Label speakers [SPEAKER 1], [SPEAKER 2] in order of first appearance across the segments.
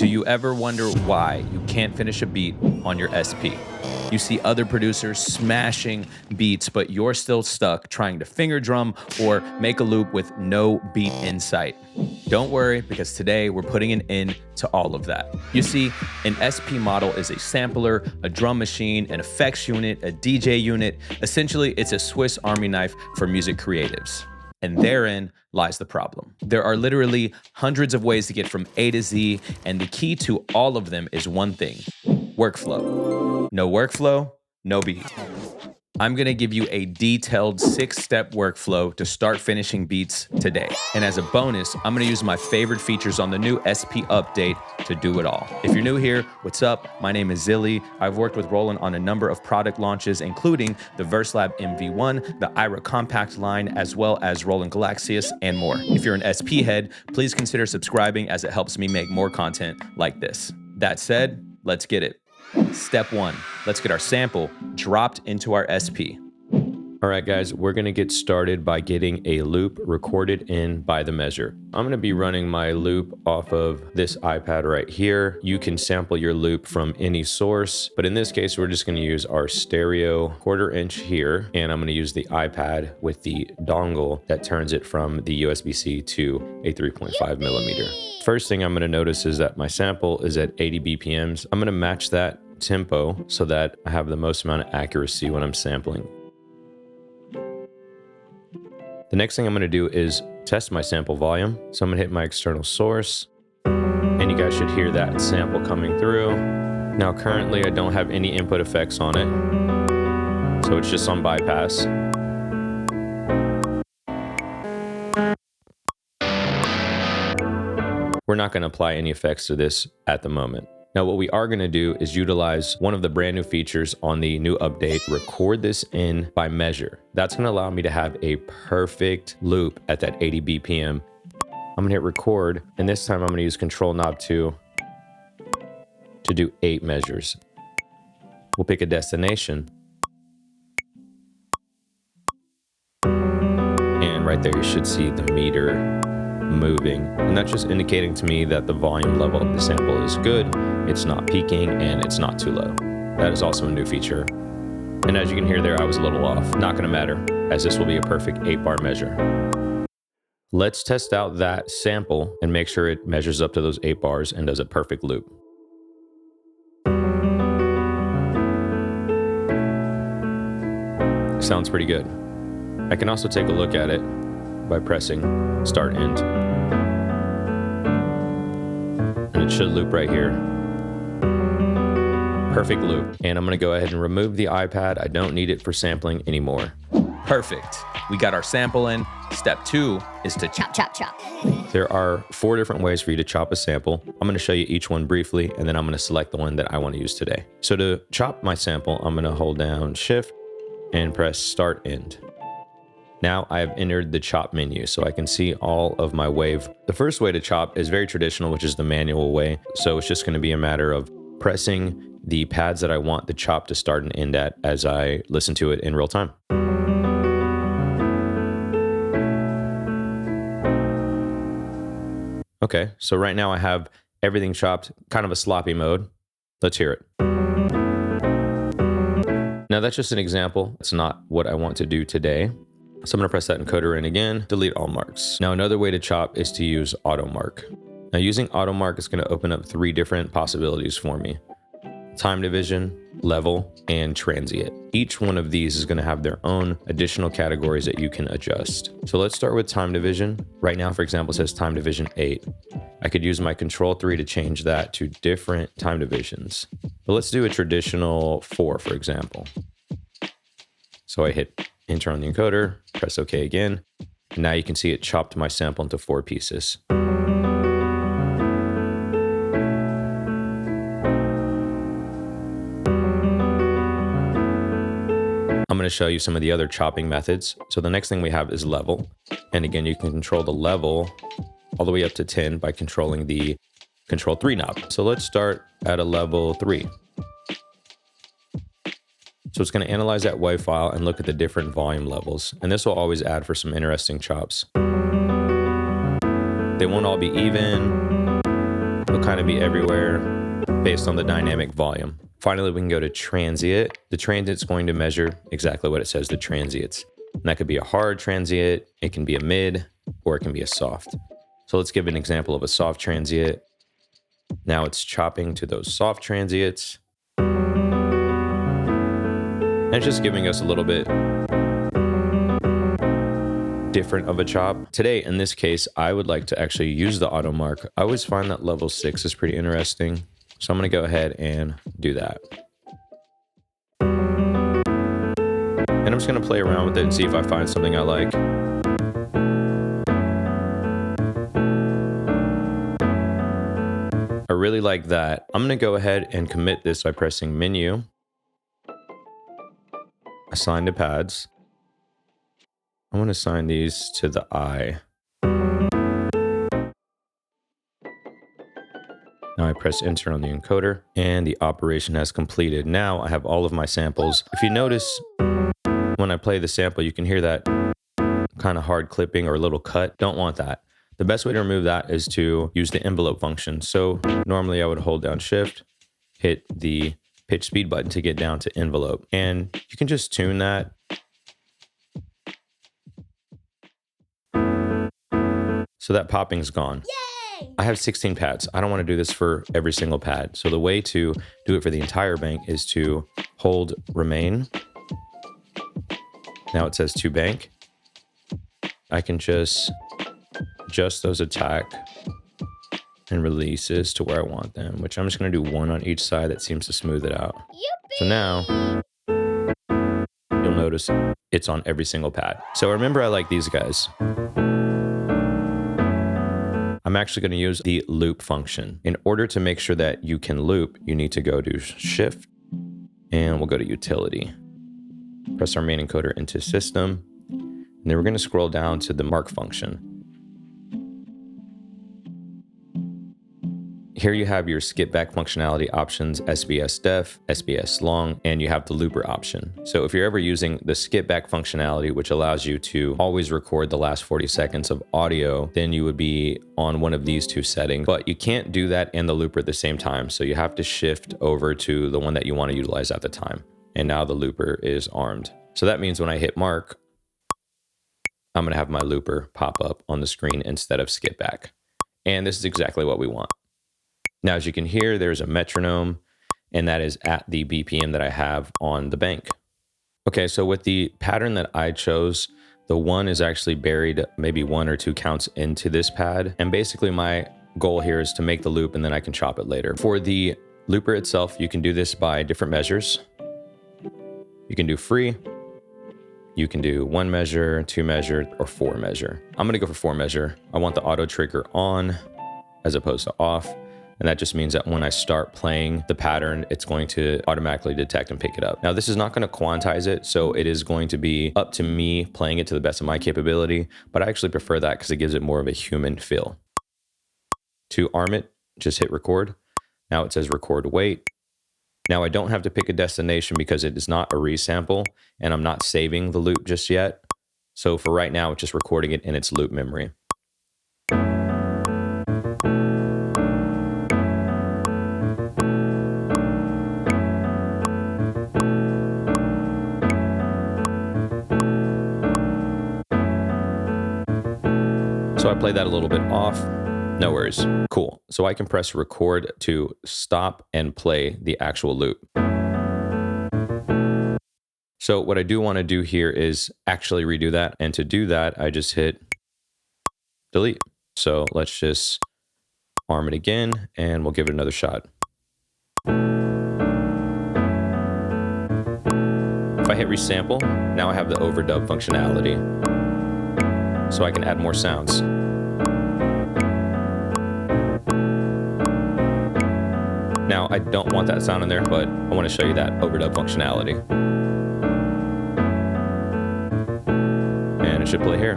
[SPEAKER 1] Do you ever wonder why you can't finish a beat on your SP? You see other producers smashing beats, but you're still stuck trying to finger drum or make a loop with no beat in sight. Don't worry, because today we're putting an end to all of that. You see, an SP model is a sampler, a drum machine, an effects unit, a DJ unit. Essentially, it's a Swiss Army knife for music creatives. And therein lies the problem. There are literally hundreds of ways to get from A to Z, and the key to all of them is one thing: workflow. No workflow, no beat. I'm gonna give you a detailed 6-step workflow to start finishing beats today. And as a bonus, I'm gonna use my favorite features on the new SP update to do it all. If you're new here, what's up? My name is Zilly. I've worked with Roland on a number of product launches, including the VerseLab MV1, the Ira Compact line, as well as Roland Galaxius, and more. If you're an SP head, please consider subscribing, as it helps me make more content like this. That said, let's get it. Step 1, let's get our sample dropped into our SP. All right, guys, we're gonna get started by getting a loop recorded in by the measure. I'm gonna be running my loop off of this iPad right here. You can sample your loop from any source, but in this case, we're just gonna use our stereo 1/4 inch here, and I'm gonna use the iPad with the dongle that turns it from the USB-C to a 3.5 millimeter. First thing I'm gonna notice is that my sample is at 80 BPMs. I'm gonna match that tempo so that I have the most amount of accuracy when I'm sampling. The next thing I'm gonna do is test my sample volume. So I'm gonna hit my external source, and you guys should hear that sample coming through. Now currently I don't have any input effects on it, so it's just on bypass. We're not gonna apply any effects to this at the moment. Now what we are gonna do is utilize one of the brand new features on the new update, record this in by measure. That's gonna allow me to have a perfect loop at that 80 BPM. I'm gonna hit record, and this time I'm gonna use Control Knob 2 to do 8 measures. We'll pick a destination. And right there you should see the meter moving, and that's just indicating to me that the volume level of the sample is good. It's not peaking and it's not too low. That is also a new feature. And as you can hear there, I was a little off. Not gonna matter, as this will be a perfect 8-bar measure. Let's test out that sample and make sure it measures up to those 8 bars and does a perfect loop. Sounds pretty good. I can also take a look at it by pressing start end. And it should loop right here. Perfect loop. And I'm gonna go ahead and remove the iPad. I don't need it for sampling anymore. Perfect. We got our sample in. Step 2 is to chop, chop, chop. There are 4 different ways for you to chop a sample. I'm gonna show you each one briefly, and then I'm gonna select the one that I wanna use today. So to chop my sample, I'm gonna hold down Shift and press start end. Now I have entered the chop menu, so I can see all of my wave. The first way to chop is very traditional, which is the manual way. So it's just gonna be a matter of pressing the pads that I want the chop to start and end at as I listen to it in real time. Okay, so right now I have everything chopped, kind of a sloppy mode. Let's hear it. Now that's just an example. It's not what I want to do today. So I'm gonna press that encoder in again, delete all marks. Now another way to chop is to use auto mark. Now using auto mark is gonna open up 3 different possibilities for me: time division, level, and transient. Each one of these is gonna have their own additional categories that you can adjust. So let's start with time division. Right now, for example, it says time division 8. I could use my Control 3 to change that to different time divisions. But let's do a traditional 4, for example. So I hit enter on the encoder, press OK again. And now you can see it chopped my sample into 4 pieces. I'm going to show you some of the other chopping methods. So the next thing we have is level. And again, you can control the level all the way up to 10 by controlling the Control 3 knob. So let's start at a level 3. So it's going to analyze that WAV file and look at the different volume levels. And this will always add for some interesting chops. They won't all be even.
[SPEAKER 2] It'll kind of be everywhere based on the dynamic volume. Finally, we can go to transient. The transient's going to measure exactly what it says, the transients. And that could be a hard transient, it can be a mid, or it can be a soft. So let's give an example of a soft transient. Now it's chopping to those soft transients. And it's just giving us a little bit different of a chop. Today, in this case, I would like to actually use the auto mark. I always find that level 6 is pretty interesting. So I'm gonna go ahead and do that. And I'm just gonna play around with it and see if I find something I like. I really like that. I'm gonna go ahead and commit this by pressing menu, assign to pads. I want to assign these to the eye. Now I press enter on the encoder and the operation has completed. Now I have all of my samples. If you notice, when I play the sample, you can hear that kind of hard clipping or a little cut. Don't want that. The best way to remove that is to use the envelope function. So normally I would hold down shift, hit the pitch speed button to get down to envelope. And you can just tune that. So that popping's gone. Yay! I have 16 pads. I don't want to do this for every single pad. So the way to do it for the entire bank is to hold remain. Now it says to bank. I can just adjust those attack and releases to where I want them, which I'm just going to do one on each side. That seems to smooth it out. Yippee! So now you'll notice it's on every single pad. So remember, I like these guys. I'm actually going to use the loop function. In order to make sure that you can loop, you need to go to shift and we'll go to utility. Press our main encoder into system. And then we're going to scroll down to the mark function. Here you have your skip back functionality options, SBS def, SBS long, and you have the looper option. So if you're ever using the skip back functionality, which allows you to always record the last 40 seconds of audio, then you would be on one of these two settings, but you can't do that and the looper at the same time. So you have to shift over to the one that you want to utilize at the time. And now the looper is armed. So that means when I hit mark, I'm going to have my looper pop up on the screen instead of skip back. And this is exactly what we want. Now, as you can hear, there's a metronome, and that is at the BPM that I have on the bank. Okay, so with the pattern that I chose, the 1 is actually buried maybe 1 or 2 counts into this pad. And basically my goal here is to make the loop and then I can chop it later. For the looper itself, you can do this by different measures. You can do free. You can do 1 measure, 2 measure, or 4 measure. I'm gonna go for 4 measure. I want the auto trigger on as opposed to off. And that just means that when I start playing the pattern, it's going to automatically detect and pick it up. Now, this is not going to quantize it, so it is going to be up to me playing it to the best of my capability, but I actually prefer that because it gives it more of a human feel. To arm it, just hit record. Now it says record wait. Now I don't have to pick a destination because it is not a resample, and I'm not saving the loop just yet. So for right now, it's just recording it in its loop memory. So I play that a little bit off. No worries. Cool. So I can press record to stop and play the actual loop. So what I do want to do here is actually redo that. And to do that, I just hit delete. So let's just arm it again and we'll give it another shot. If I hit resample, now I have the overdub functionality. So I can add more sounds. Now, I don't want that sound in there, but I want to show you that overdub functionality. And it should play here.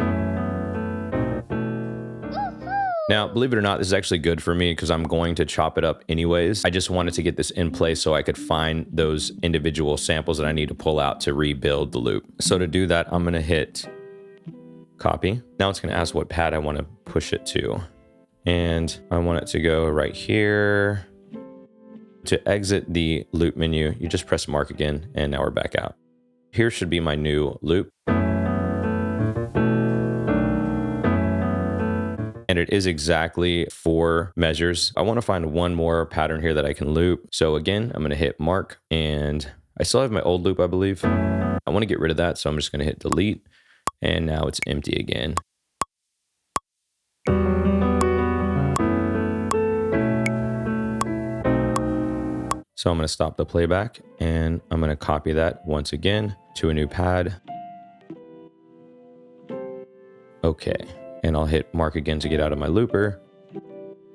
[SPEAKER 2] Now, believe it or not, this is actually good for me because I'm going to chop it up anyways. I just wanted to get this in place so I could find those individual samples that I need to pull out to rebuild the loop. So to do that, I'm going to hit copy. Now it's going to ask what pad I want to push it to. and I want it to go right here. To exit the loop menu, you just press mark again, and now we're back out. Here should be my new loop. And it is exactly 4 measures. I want to find one more pattern here that I can loop. So again, I'm going to hit mark, and I still have my old loop, I believe. I want to get rid of that, so I'm just going to hit delete, and now it's empty again. So I'm going to stop the playback, and I'm going to copy that once again to a new pad. Okay, and I'll hit mark again to get out of my looper.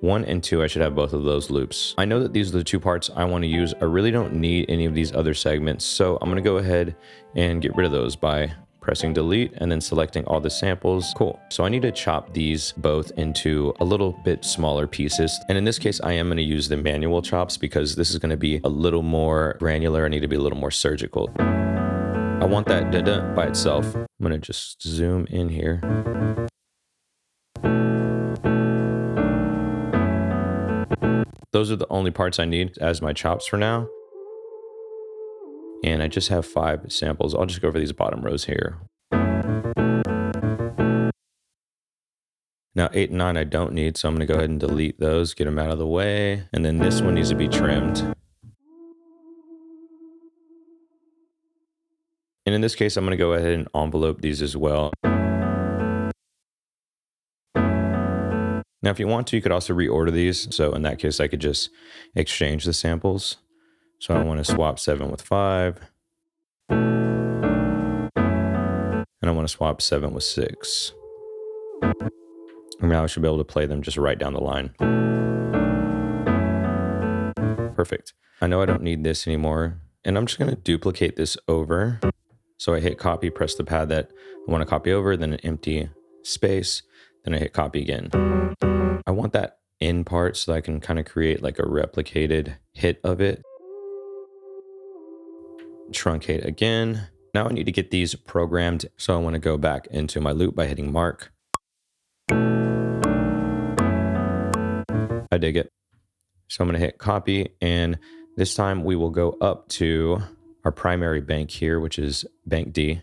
[SPEAKER 2] 1 and 2, I should have both of those loops. I know that these are the 2 parts I want to use. I really don't need any of these other segments, so I'm going to go ahead and get rid of those by pressing delete and then selecting all the samples. Cool. So I need to chop these both into a little bit smaller pieces. And in this case, I am going to use the manual chops because this is going to be a little more granular. I need to be a little more surgical. I want that da-da by itself. I'm going to just zoom in here. Those are the only parts I need as my chops for now. And I just have 5 samples. I'll just go over these bottom rows here. Now 8 and 9 I don't need, so I'm going to go ahead and delete those, get them out of the way. And then this one needs to be trimmed. And in this case, I'm going to go ahead and envelope these as well. Now, if you want to, you could also reorder these. So in that case, I could just exchange the samples. So I want to swap 7 with 5. And I want to swap 7 with 6. And now I should be able to play them just right down the line. Perfect. I know I don't need this anymore. And I'm just going to duplicate this over. So I hit copy, press the pad that I want to copy over, then an empty space. Then I hit copy again. I want that in part so that I can kind of create like a replicated hit of it. Truncate again. Now I need to get these programmed. So I want to go back into my loop by hitting mark. I dig it. So I'm going to hit copy, and this time we will go up to our primary bank here, which is bank D,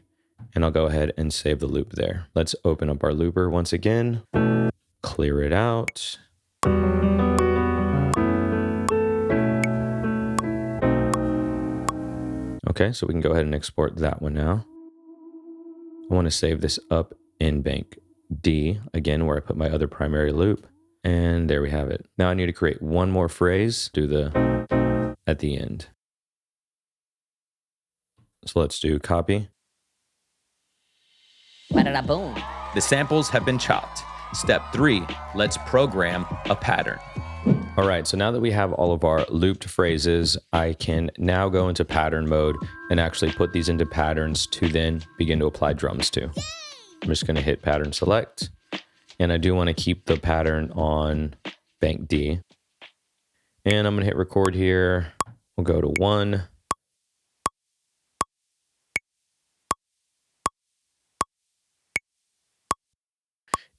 [SPEAKER 2] and I'll go ahead and save the loop there. Let's open up our looper once again, clear it out. Okay, so we can go ahead and export that one now. I want to save this up in bank D, again, where I put my other primary loop. And there we have it. Now I need to create one more phrase, do the at the end. So let's do copy.
[SPEAKER 3] Ba-da-da-boom.
[SPEAKER 1] The samples have been chopped. Step 3, let's program a pattern.
[SPEAKER 2] All right, so now that we have all of our looped phrases, I can now go into pattern mode and actually put these into patterns to then begin to apply drums to. I'm just going to hit pattern select. And I do want to keep the pattern on bank D. And I'm going to hit record here. We'll go to 1.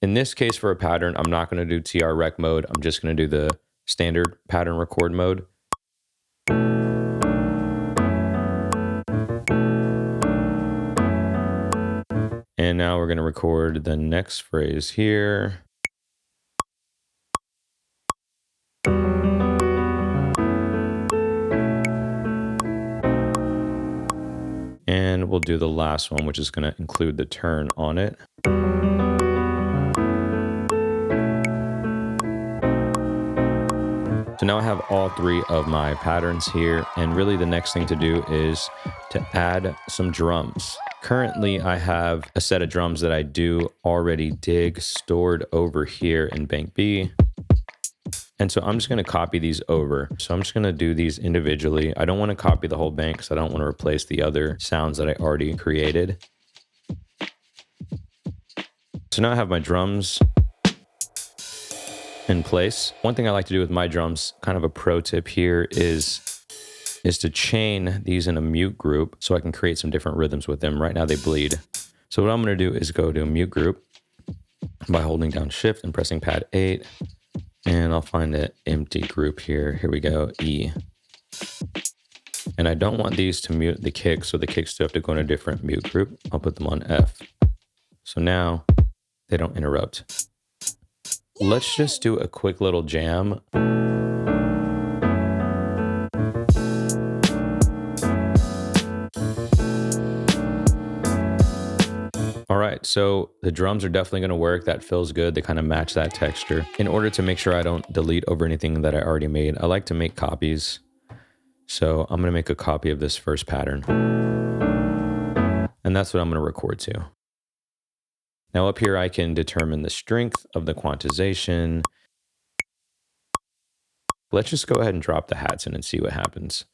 [SPEAKER 2] In this case, for a pattern, I'm not going to do TR rec mode. I'm just going to do the standard pattern record mode. And now we're going to record the next phrase here. And we'll do the last one, which is going to include the turn on it. So now I have all 3 of my patterns here. And really the next thing to do is to add some drums. Currently, I have a set of drums that I do already dig stored over here in bank B. And so I'm just going to copy these over. So I'm just going to do these individually. I don't want to copy the whole bank because I don't want to replace the other sounds that I already created. So now I have my drums in place. One thing I like to do with my drums, kind of a pro tip here, is to chain these in a mute group so I can create some different rhythms with them. Right now they bleed. So what I'm going to do is go to a mute group by holding down shift and pressing pad 8. And I'll find an empty group here. Here we go, E. And I don't want these to mute the kick, so the kicks still have to go in a different mute group. I'll put them on F. So now they don't interrupt. Let's just do a quick little jam. All right, so the drums are definitely going to work. That feels good. They kind of match that texture. In order to make sure I don't delete over anything that I already made, I like to make copies. So I'm going to make a copy of this first pattern. And that's what I'm going to record to. Now up here, I can determine the strength of the quantization. Let's just go ahead and drop the hats in and see what happens.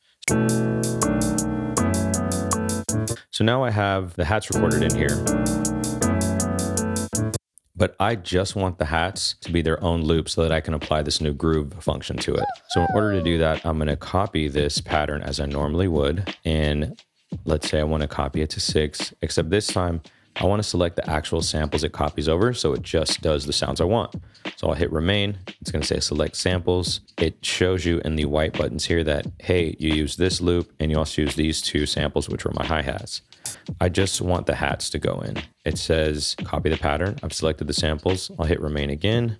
[SPEAKER 2] So now I have the hats recorded in here. But I just want the hats to be their own loop so that I can apply this new groove function to it. So in order to do that, I'm going to copy this pattern as I normally would. And let's say I want to copy it to 6, except this time I want to select the actual samples it copies over so it just does the sounds I want. So I'll hit remain. It's going to say select samples. It shows you in the white buttons here that, hey, you use this loop and you also use these 2 samples, which were my hi-hats. I just want the hats to go in. It says copy the pattern. I've selected the samples. I'll hit remain again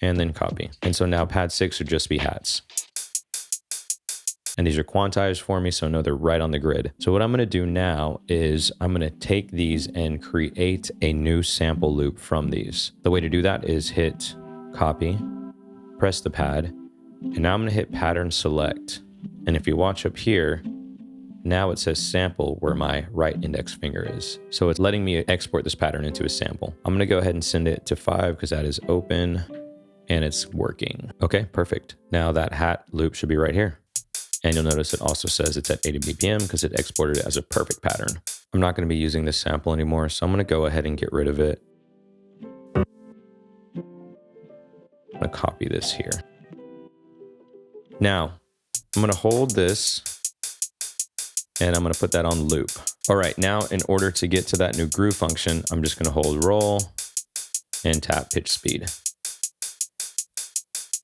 [SPEAKER 2] and then copy. And so now pad 6 would just be hats. And these are quantized for me, so I know they're right on the grid. So what I'm going to do now is I'm going to take these and create a new sample loop from these. The way to do that is hit copy, press the pad, and now I'm going to hit pattern select. And if you watch up here, now it says sample where my right index finger is. So it's letting me export this pattern into a sample. I'm going to go ahead and send it to 5 because that is open and it's working. Okay, perfect. Now that hat loop should be right here. And you'll notice it also says it's at 80 BPM because it exported it as a perfect pattern. I'm not going to be using this sample anymore, so I'm going to go ahead and get rid of it. I'm going to copy this here. Now, I'm going to hold this and I'm going to put that on loop. All right, now in order to get to that new groove function, I'm just going to hold roll and tap pitch speed.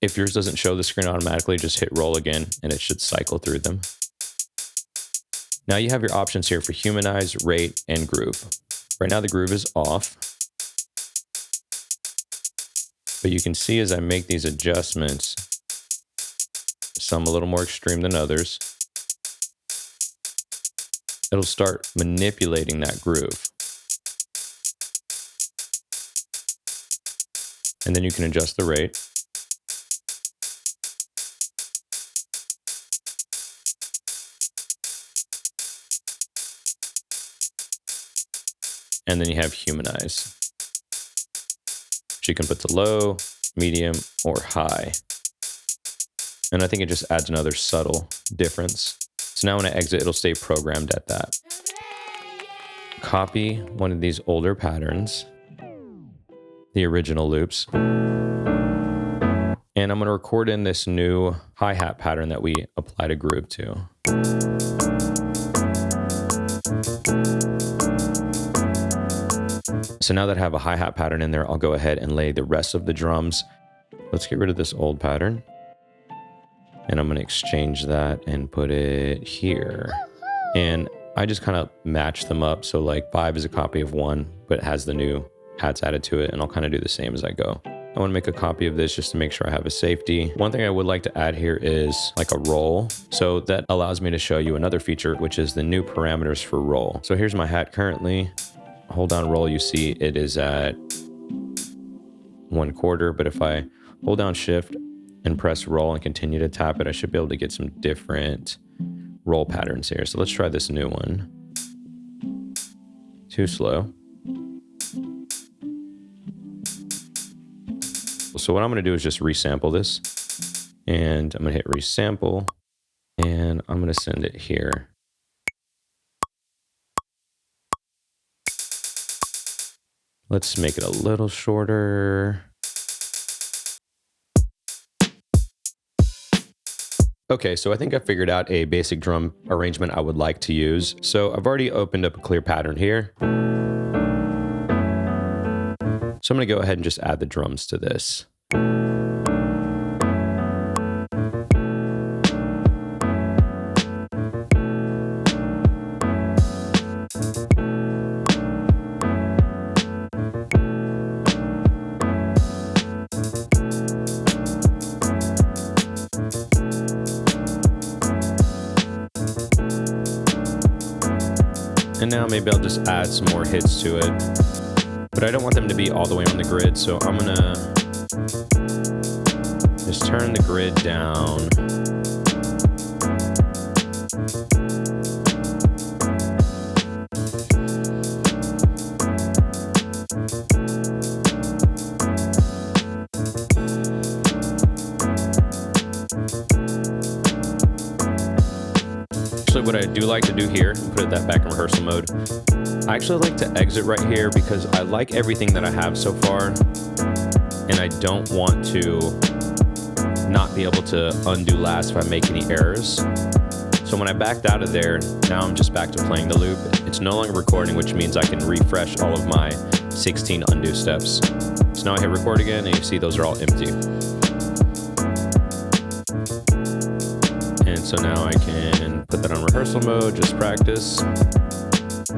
[SPEAKER 2] If yours doesn't show the screen automatically, just hit roll again and it should cycle through them. Now you have your options here for humanize, rate, and groove. Right now the groove is off. But you can see as I make these adjustments, some a little more extreme than others, it'll start manipulating that groove. And then you can adjust the rate. And then you have humanize, which you can put to low, medium, or high. And I think it just adds another subtle difference. So now when I exit, it'll stay programmed at that. Copy one of these older patterns, the original loops. And I'm going to record in this new hi-hat pattern that we applied a groove to. So now that I have a hi-hat pattern in there, I'll go ahead and lay the rest of the drums. Let's get rid of this old pattern. And I'm going to exchange that and put it here. And I just kind of match them up. So like 5 is a copy of 1, but it has the new hats added to it. And I'll kind of do the same as I go. I want to make a copy of this just to make sure I have a safety. One thing I would like to add here is like a roll. So that allows me to show you another feature, which is the new parameters for roll. So here's my hat currently. Hold down roll, you see it is at 1/4, but if I hold down shift and press roll and continue to tap it, I should be able to get some different roll patterns here. So let's try this new one. Too slow. So what I'm going to do is just resample this, and I'm going to hit resample, and I'm going to send it here. Let's make it a little shorter. Okay, so I think I figured out a basic drum arrangement I would like to use. So I've already opened up a clear pattern here. So I'm gonna go ahead and just add the drums to this. And now maybe I'll just add some more hits to it. But I don't want them to be all the way on the grid, so I'm gonna just turn the grid down. Actually, what I do like to do here, put that back in rehearsal mode, I actually like to exit right here because I like everything that I have so far, and I don't want to not be able to undo last if I make any errors. So when I backed out of there, now I'm just back to playing the loop. It's no longer recording, which means I can refresh all of my 16 undo steps. So now I hit record again, and you see those are all empty. And so now I can put that on rehearsal mode, just practice.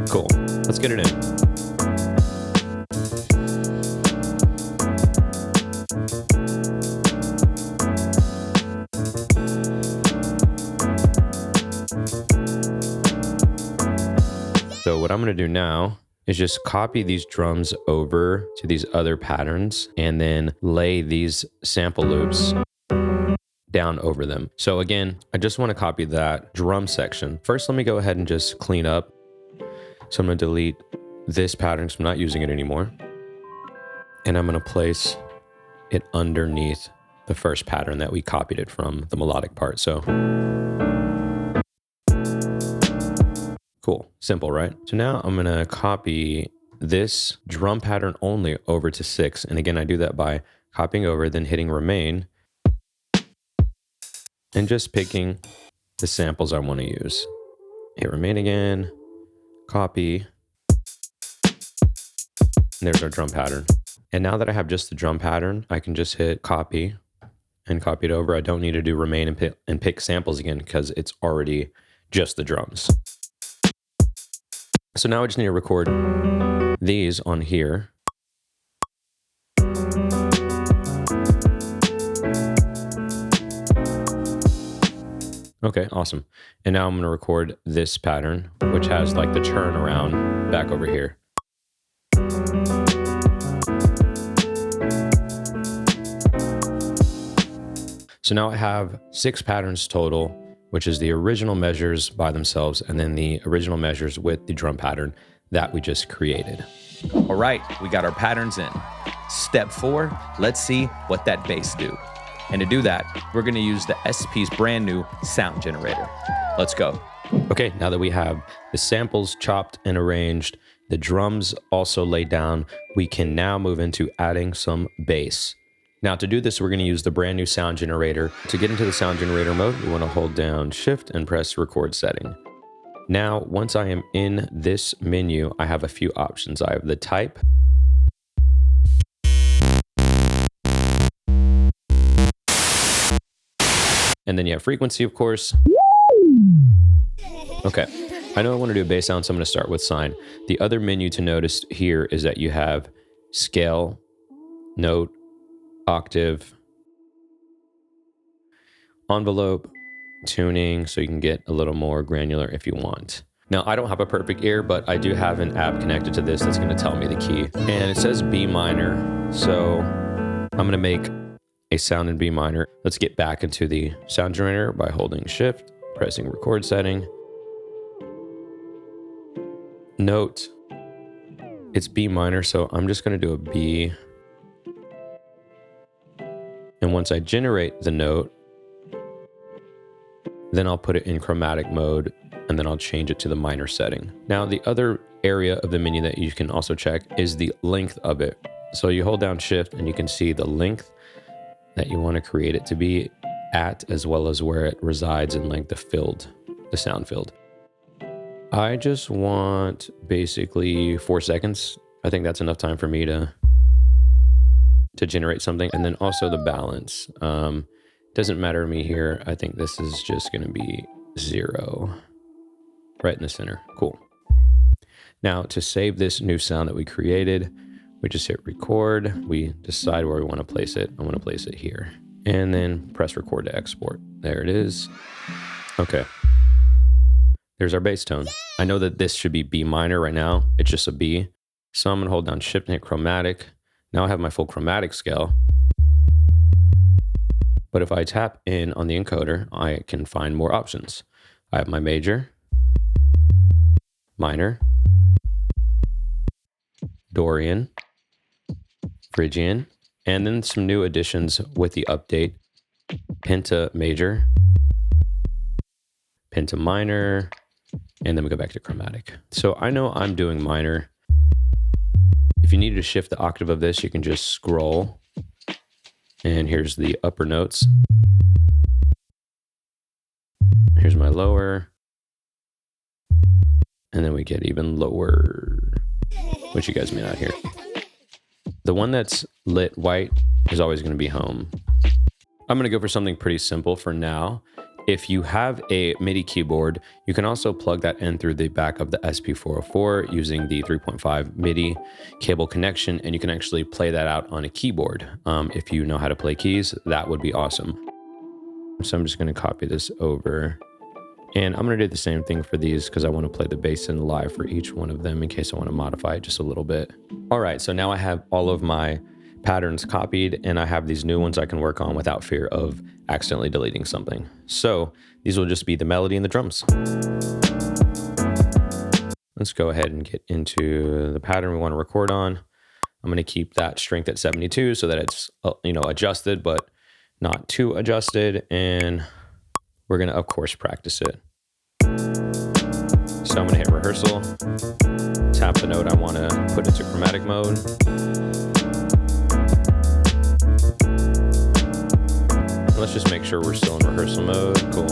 [SPEAKER 2] Cool, let's get it in. So what I'm gonna do now is just copy these drums over to these other patterns and then lay these sample loops down over them. So again, I just want to copy that drum section. First, let me go ahead and just clean up. So I'm going to delete this pattern because I'm not using it anymore. And I'm going to place it underneath the first pattern that we copied it from, the melodic part. So cool, simple, right? So now I'm going to copy this drum pattern only over to 6. And again, I do that by copying over, then hitting remain, and just picking the samples I want to use. Hit remain again, copy, and there's our drum pattern. And now that I have just the drum pattern, I can just hit copy and copy it over. I don't need to do remain and pick samples again because it's already just the drums. So now I just need to record these on here. Okay, awesome. And now I'm going to record this pattern, which has like the turnaround back over here. So now I have 6 patterns total, which is the original measures by themselves, and then the original measures with the drum pattern that we just created.
[SPEAKER 1] All right, we got our patterns in. Step 4, let's see what that bass do. And to do that, we're gonna use the SP's brand new sound generator. Let's go.
[SPEAKER 2] Okay, now that we have the samples chopped and arranged, the drums also laid down, we can now move into adding some bass. Now to do this, we're gonna use the brand new sound generator. To get into the sound generator mode, we wanna hold down Shift and press record setting. Now, once I am in this menu, I have a few options. I have the type, and then you have frequency, of course. Okay, I know I want to do a bass sound, so I'm going to start with sine. The other menu to notice here is that you have scale, note, octave, envelope, tuning, so you can get a little more granular if you want. Now, I don't have a perfect ear, but I do have an app connected to this that's going to tell me the key. And it says B minor, so I'm going to make a sound in B minor. Let's get back into the sound generator by holding Shift, pressing record setting. Note, it's B minor, so I'm just going to do a B. And once I generate the note, then I'll put it in chromatic mode, and then I'll change it to the minor setting. Now, the other area of the menu that you can also check is the length of it. So you hold down Shift and you can see the length that you want to create it to be at, as well as where it resides in like the sound field. I just want basically 4 seconds. I think that's enough time for me to generate something. And then also the balance. Doesn't matter to me here. I think this is just going to be 0 right in the center. Cool. Now to save this new sound that we created, we just hit record. We decide where we want to place it. I want to place it here. And then press record to export. There it is. Okay. There's our bass tone. I know that this should be B minor right now. It's just a B. So I'm gonna hold down Shift and hit chromatic. Now I have my full chromatic scale. But if I tap in on the encoder, I can find more options. I have my major, minor, Dorian, Phrygian, and then some new additions with the update. Penta major, Penta minor, and then we go back to chromatic. So I know I'm doing minor. If you need to shift the octave of this, you can just scroll. And here's the upper notes. Here's my lower. And then we get even lower, which you guys may not hear. The one that's lit white is always going to be home. I'm going to go for something pretty simple for now. If you have a MIDI keyboard, you can also plug that in through the back of the SP404 using the 3.5 MIDI cable connection, and you can actually play that out on a keyboard. If you know how to play keys, that would be awesome. So I'm just going to copy this over, and I'm going to do the same thing for these because I want to play the bass in live for each one of them in case I want to modify it just a little bit. All right, so now I have all of my patterns copied, and I have these new ones I can work on without fear of accidentally deleting something. So these will just be the melody and the drums. Let's go ahead and get into the pattern we want to record on. I'm going to keep that strength at 72 so that it's adjusted but not too adjusted, and we're going to of course practice it. So I'm going to hit rehearsal, tap the note I want to put into chromatic mode. Let's just make sure we're still in rehearsal mode. Cool.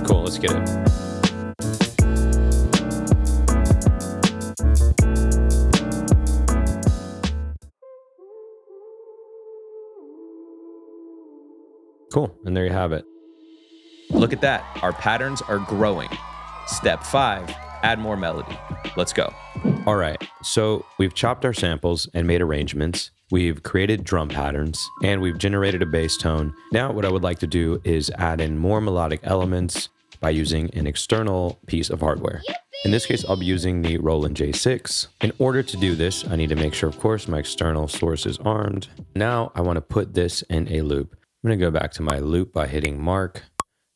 [SPEAKER 2] Cool, let's get it. Cool, and there you have it.
[SPEAKER 1] Look at that. Our patterns are growing. Step 5, add more melody. Let's go.
[SPEAKER 2] All right, so we've chopped our samples and made arrangements. We've created drum patterns, and we've generated a bass tone. Now what I would like to do is add in more melodic elements by using an external piece of hardware. In this case, I'll be using the Roland J6. In order to do this, I need to make sure, of course, my external source is armed. Now I want to put this in a loop. I'm going to go back to my loop by hitting mark.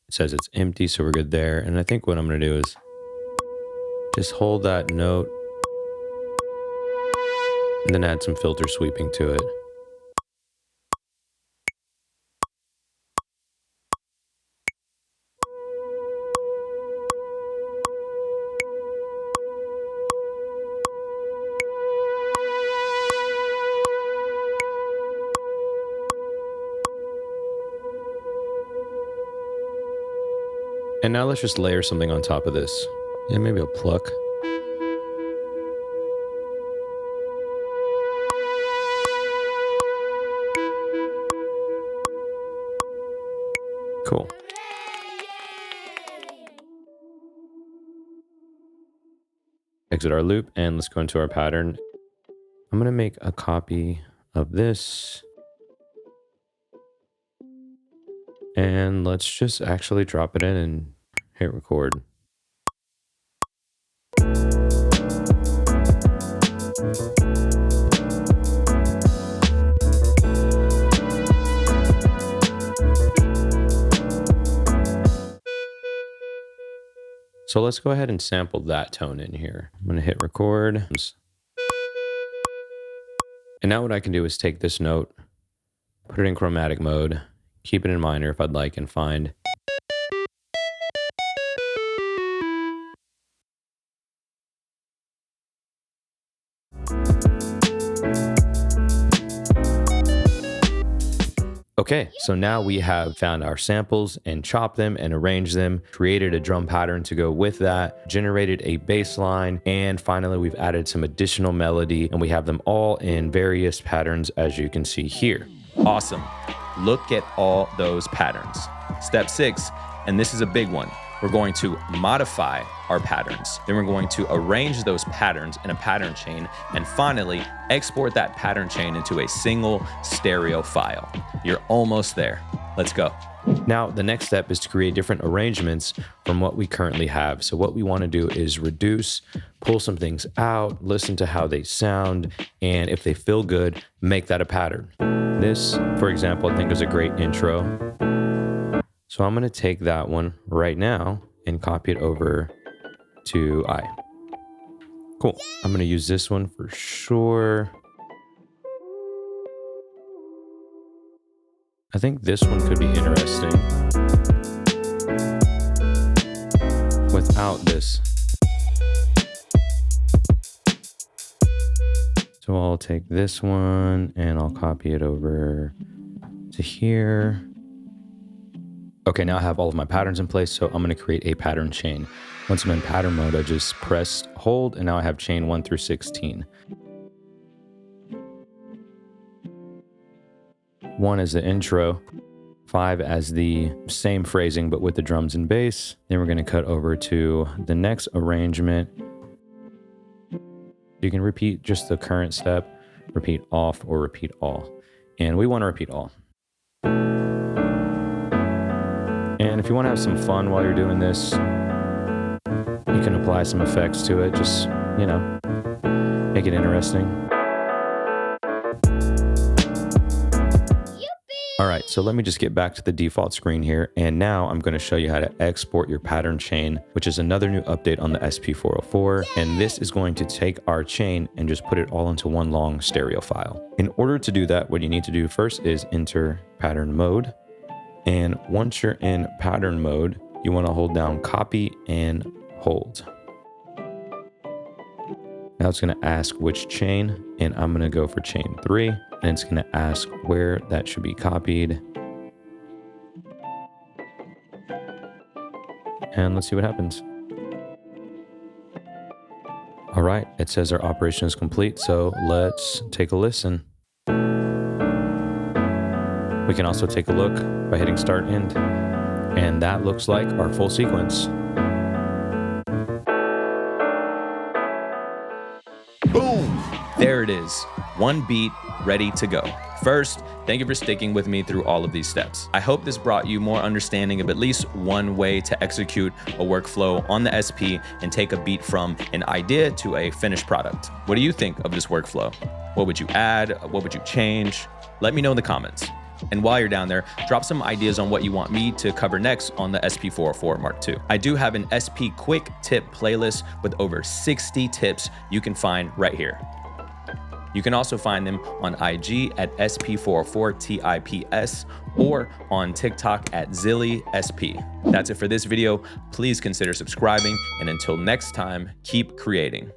[SPEAKER 2] It says it's empty, so we're good there. And I think what I'm going to do is just hold that note and then add some filter sweeping to it. And now let's just layer something on top of this. Yeah, maybe a pluck. Cool. Exit our loop and let's go into our pattern. I'm going to make a copy of this. And let's just actually drop it in and hit record. So let's go ahead and sample that tone in here. I'm going to hit record. And now what I can do is take this note, put it in chromatic mode, keep it in minor if I'd like, and find Okay, so now we have found our samples and chopped them and arranged them, created a drum pattern to go with that, generated a bass line, and finally we've added some additional melody, and we have them all in various patterns as you can see here.
[SPEAKER 1] Awesome. Look at all those patterns. Step 6, and this is a big one. We're going to modify our patterns. Then we're going to arrange those patterns in a pattern chain, and finally export that pattern chain into a single stereo file. You're almost there. Let's go.
[SPEAKER 2] Now, the next step is to create different arrangements from what we currently have. So what we want to do is reduce, pull some things out, listen to how they sound, and if they feel good, make that a pattern. This, for example, I think is a great intro. So I'm going to take that one right now and copy it over to I. Cool. I'm going to use this one for sure. I think this one could be interesting without this. So I'll take this one and I'll copy it over to here. Okay, now I have all of my patterns in place, so I'm going to create a pattern chain. Once I'm in pattern mode, I just press hold, and now I have chain 1 through 16. 1 as the intro, 5 as the same phrasing but with the drums and bass. Then we're going to cut over to the next arrangement. You can repeat just the current step, repeat off, or repeat all. And we want to repeat all. And if you want to have some fun while you're doing this, you can apply some effects to it. Just, you know, make it interesting. All right, so let me just get back to the default screen here. And now I'm going to show you how to export your pattern chain, which is another new update on the SP404. And this is going to take our chain and just put it all into one long stereo file. In order to do that, what you need to do first is enter pattern mode. And once you're in pattern mode, you want to hold down copy and hold. Now it's going to ask which chain, and I'm going to go for chain 3, and it's going to ask where that should be copied. And let's see what happens. All right, it says our operation is complete, so let's take a listen. We can also take a look by hitting start end, and that looks like our full sequence.
[SPEAKER 1] Boom! There it is. One beat ready to go. First, thank you for sticking with me through all of these steps. I hope this brought you more understanding of at least one way to execute a workflow on the SP and take a beat from an idea to a finished product. What do you think of this workflow? What would you add? What would you change? Let me know in the comments. And while you're down there, drop some ideas on what you want me to cover next on the SP404 Mark II. I do have an SP quick tip playlist with over 60 tips you can find right here. You can also find them on IG at SP404TIPS or on TikTok at ZillySP. That's it for this video. Please consider subscribing, and until next time, keep creating.